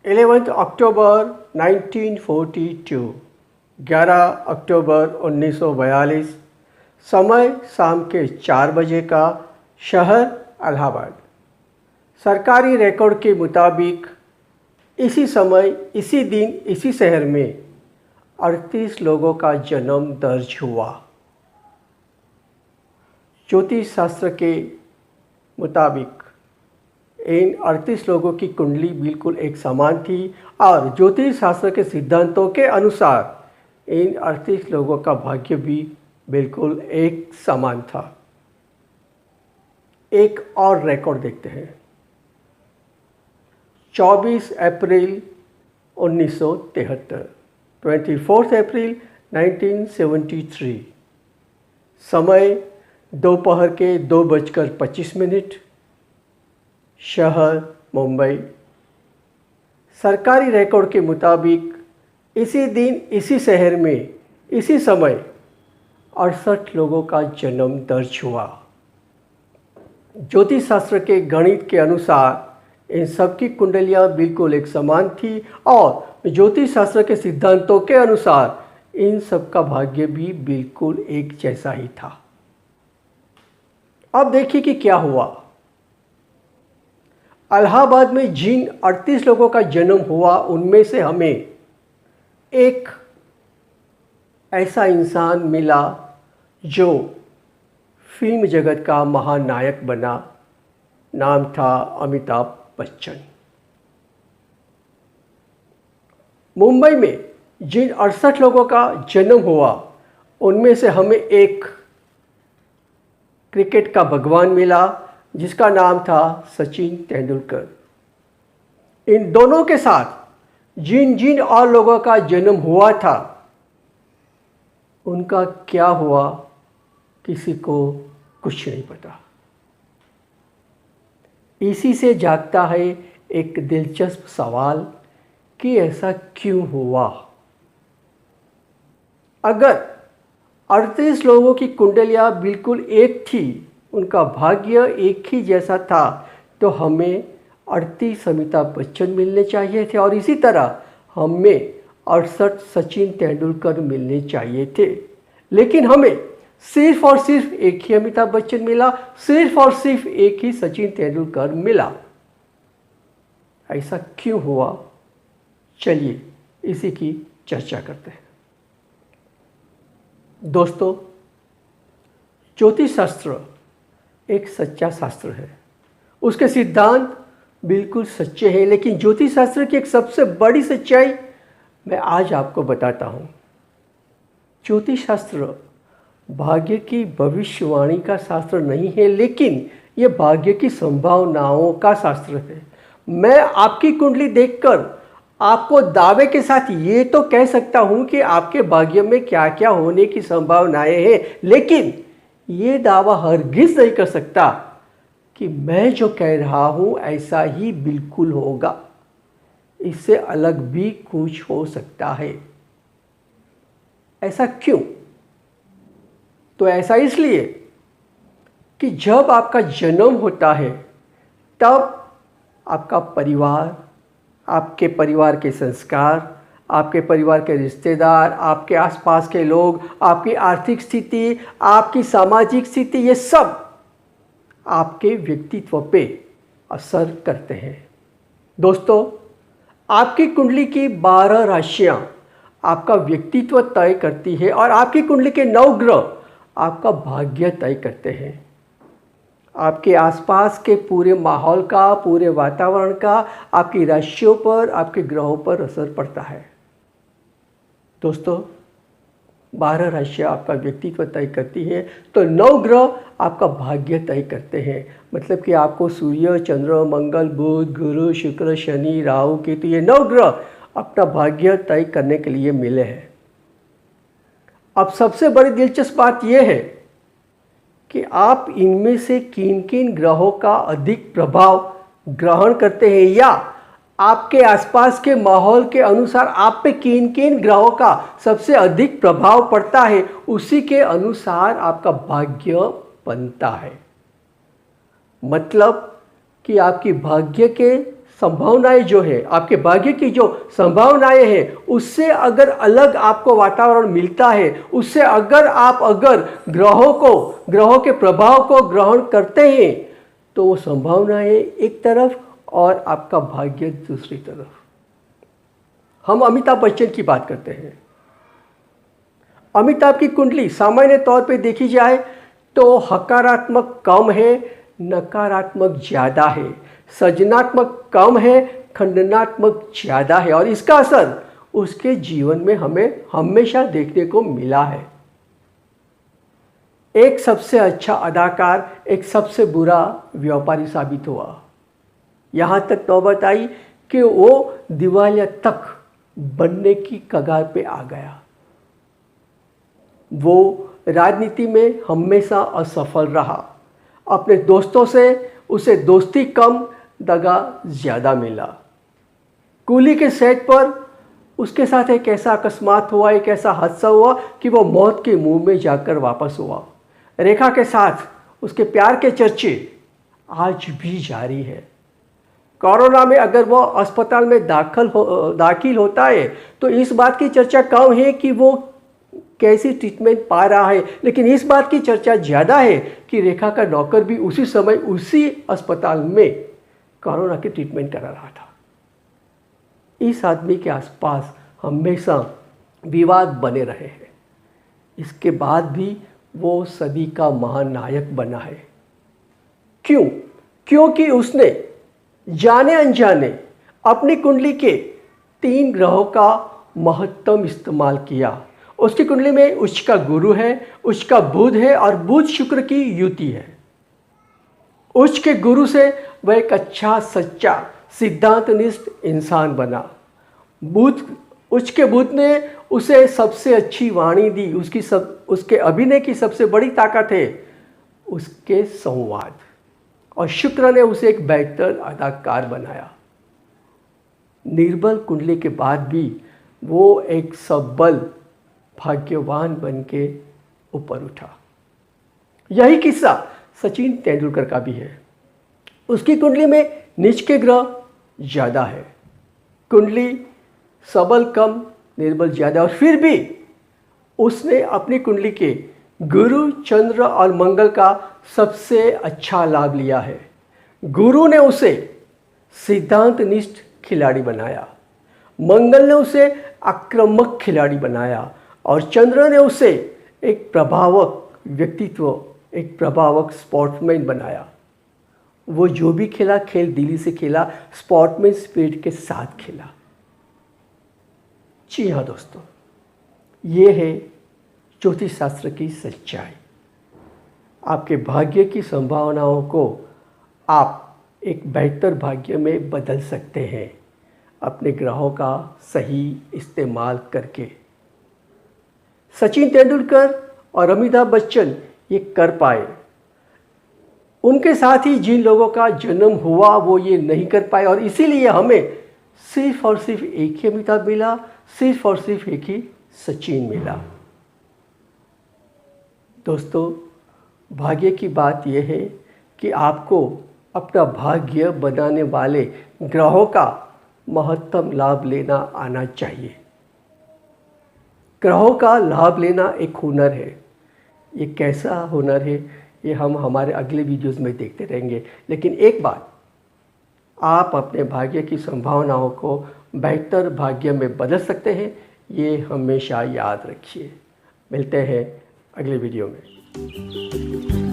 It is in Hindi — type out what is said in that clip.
11 अक्टूबर 1942, 11 अक्टूबर 1942, समय शाम के 4 बजे का, शहर इलाहाबाद। सरकारी रिकॉर्ड के मुताबिक इसी समय, इसी दिन, इसी शहर में 38 लोगों का जन्म दर्ज हुआ। ज्योतिष शास्त्र के मुताबिक इन 38 लोगों की कुंडली बिल्कुल एक समान थी और ज्योतिष शास्त्र के सिद्धांतों के अनुसार इन 38 लोगों का भाग्य भी बिल्कुल एक समान था। एक और रिकॉर्ड देखते हैं। 24 अप्रैल 1973, 24 अप्रैल 1973, समय दोपहर के 2:25, शहर मुंबई। सरकारी रिकॉर्ड के मुताबिक इसी दिन, इसी शहर में, इसी समय 68 लोगों का जन्म दर्ज हुआ। ज्योतिष शास्त्र के गणित के अनुसार इन सबकी कुंडलियां बिल्कुल एक समान थी और ज्योतिष शास्त्र के सिद्धांतों के अनुसार इन सब का भाग्य भी बिल्कुल एक जैसा ही था। अब देखिए कि क्या हुआ। इलाहाबाद में जिन 38 लोगों का जन्म हुआ उनमें से हमें एक ऐसा इंसान मिला जो फिल्म जगत का महानायक बना। नाम था अमिताभ बच्चन। मुंबई में जिन 68 लोगों का जन्म हुआ उनमें से हमें एक क्रिकेट का भगवान मिला जिसका नाम था सचिन तेंदुलकर। इन दोनों के साथ जिन जिन और लोगों का जन्म हुआ था उनका क्या हुआ किसी को कुछ नहीं पता। इसी से जागता है एक दिलचस्प सवाल कि ऐसा क्यों हुआ। अगर 38 लोगों की कुंडलियां बिल्कुल एक थी, उनका भाग्य एक ही जैसा था, तो हमें 38 अमिताभ बच्चन मिलने चाहिए थे और इसी तरह हमें 68 सचिन तेंदुलकर मिलने चाहिए थे। लेकिन हमें सिर्फ और सिर्फ एक ही अमिताभ बच्चन मिला, सिर्फ और सिर्फ एक ही सचिन तेंदुलकर मिला। ऐसा क्यों हुआ, चलिए इसी की चर्चा करते हैं। दोस्तों, ज्योतिष शास्त्र एक सच्चा शास्त्र है। उसके सिद्धांत बिल्कुल सच्चे हैं, लेकिन ज्योतिष शास्त्र की एक सबसे बड़ी सच्चाई मैं आज आपको बताता हूँ। ज्योतिष शास्त्र भाग्य की भविष्यवाणी का शास्त्र नहीं है, लेकिन यह भाग्य की संभावनाओं का शास्त्र है। मैं आपकी कुंडली देखकर आपको दावे के साथ ये तो कह सकता हूँ कि आपके भाग्य में क्या क्या होने की संभावनाएं हैं, लेकिन ये दावा हरगिज नहीं कर सकता कि मैं जो कह रहा हूँ ऐसा ही बिल्कुल होगा। इससे अलग भी कुछ हो सकता है। ऐसा क्यों? तो ऐसा इसलिए कि जब आपका जन्म होता है तब आपका परिवार, आपके परिवार के संस्कार, आपके परिवार के रिश्तेदार, आपके आसपास के लोग, आपकी आर्थिक स्थिति, आपकी सामाजिक स्थिति, ये सब आपके व्यक्तित्व पे असर करते हैं। दोस्तों, आपकी कुंडली की 12 राशियां आपका व्यक्तित्व तय करती है और आपकी कुंडली के 9 ग्रह आपका भाग्य तय करते हैं। आपके आसपास के पूरे माहौल का, पूरे वातावरण का आपकी राशियों पर, आपके ग्रहों पर असर पड़ता है। दोस्तों, 12 राशियां आपका व्यक्तित्व तय करती है, तो 9 ग्रह आपका भाग्य तय करते हैं। मतलब कि आपको सूर्य, चंद्र, मंगल, बुध, गुरु, शुक्र, शनि, राहु, केतु, ये 9 ग्रह अपना भाग्य तय करने के लिए मिले हैं। अब सबसे बड़ी दिलचस्प बात यह है कि आप इनमें से किन किन ग्रहों का अधिक प्रभाव ग्रहण करते हैं या आपके आसपास के माहौल के अनुसार आप पे किन किन ग्रहों का सबसे अधिक प्रभाव पड़ता है, उसी के अनुसार आपका भाग्य बनता है। मतलब कि आपकी भाग्य के संभावनाएं जो है, आपके भाग्य की जो संभावनाएं हैं, उससे अगर अलग आपको वातावरण मिलता है, उससे अगर ग्रहों के प्रभाव को ग्रहण करते हैं, तो वो संभावनाएं एक तरफ और आपका भाग्य दूसरी तरफ। हम अमिताभ बच्चन की बात करते हैं। अमिताभ की कुंडली सामान्य तौर पे देखी जाए तो हकारात्मक कम है, नकारात्मक ज़्यादा है, सृजनात्मक कम है, खंडनात्मक ज़्यादा है, और इसका असर उसके जीवन में हमें हमेशा देखने को मिला है। एक सबसे अच्छा अदाकार एक सबसे बुरा व्यापारी साबित हुआ। यहाँ तक नौबत आई कि वो दिवालिया तक बनने की कगार पे आ गया। वो राजनीति में हमेशा असफल रहा। अपने दोस्तों से उसे दोस्ती कम, दगा ज़्यादा मिला। कूली के सेट पर उसके साथ एक ऐसा अकस्मात हुआ, एक ऐसा हादसा हुआ कि वो मौत के मुंह में जाकर वापस हुआ। रेखा के साथ उसके प्यार के चर्चे आज भी जारी है। कोरोना में अगर वो अस्पताल में दाखिल होता है तो इस बात की चर्चा कम है कि वो कैसी ट्रीटमेंट पा रहा है, लेकिन इस बात की चर्चा ज़्यादा है कि रेखा का नौकर भी उसी समय उसी अस्पताल में कोरोना की ट्रीटमेंट करा रहा था। इस आदमी के आसपास हमेशा विवाद बने रहे हैं। इसके बाद भी वो सदी का महानायक बना है। क्यों? क्योंकि उसने जाने अनजाने अपनी कुंडली के 3 ग्रहों का महत्तम इस्तेमाल किया। उसकी कुंडली में उच्च का गुरु है, उच्च का बुध है और बुध शुक्र की युति है। उच्च के गुरु से वह एक अच्छा, सच्चा, सिद्धांतनिष्ठ इंसान बना। उच्च के बुध ने उसे सबसे अच्छी वाणी दी। उसके अभिनय की सबसे बड़ी ताकत है उसके संवाद, और शुक्र ने उसे एक बेहतर अदाकार बनाया। निर्बल कुंडली के बाद भी वो एक सबल भाग्यवान बन के ऊपर उठा। यही किस्सा सचिन तेंदुलकर का भी है। उसकी कुंडली में नीच के ग्रह ज़्यादा है। कुंडली सबल कम, निर्बल ज़्यादा, और फिर भी उसने अपनी कुंडली के गुरु, चंद्र और मंगल का सबसे अच्छा लाभ लिया है। गुरु ने उसे सिद्धांतनिष्ठ खिलाड़ी बनाया, मंगल ने उसे आक्रामक खिलाड़ी बनाया, और चंद्र ने उसे एक प्रभावक व्यक्तित्व, एक प्रभावक स्पोर्ट्समैन बनाया। वो जो भी खेला, खेल दिली से खेला, स्पोर्ट्समैन स्पिरिट के साथ खेला। जी हाँ दोस्तों, ये है ज्योतिष शास्त्र की सच्चाई। आपके भाग्य की संभावनाओं को आप एक बेहतर भाग्य में बदल सकते हैं अपने ग्रहों का सही इस्तेमाल करके। सचिन तेंदुलकर और अमिताभ बच्चन ये कर पाए। उनके साथ ही जिन लोगों का जन्म हुआ वो ये नहीं कर पाए, और इसीलिए हमें सिर्फ और सिर्फ एक ही अमिताभ मिला, सिर्फ और सिर्फ एक ही सचिन मिला। दोस्तों, भाग्य की बात यह है कि आपको अपना भाग्य बनाने वाले ग्रहों का महत्तम लाभ लेना आना चाहिए। ग्रहों का लाभ लेना एक हुनर है। ये कैसा हुनर है ये हम हमारे अगले वीडियोस में देखते रहेंगे, लेकिन एक बात, आप अपने भाग्य की संभावनाओं को बेहतर भाग्य में बदल सकते हैं, ये हमेशा याद रखिए। मिलते हैं अगले वीडियो में।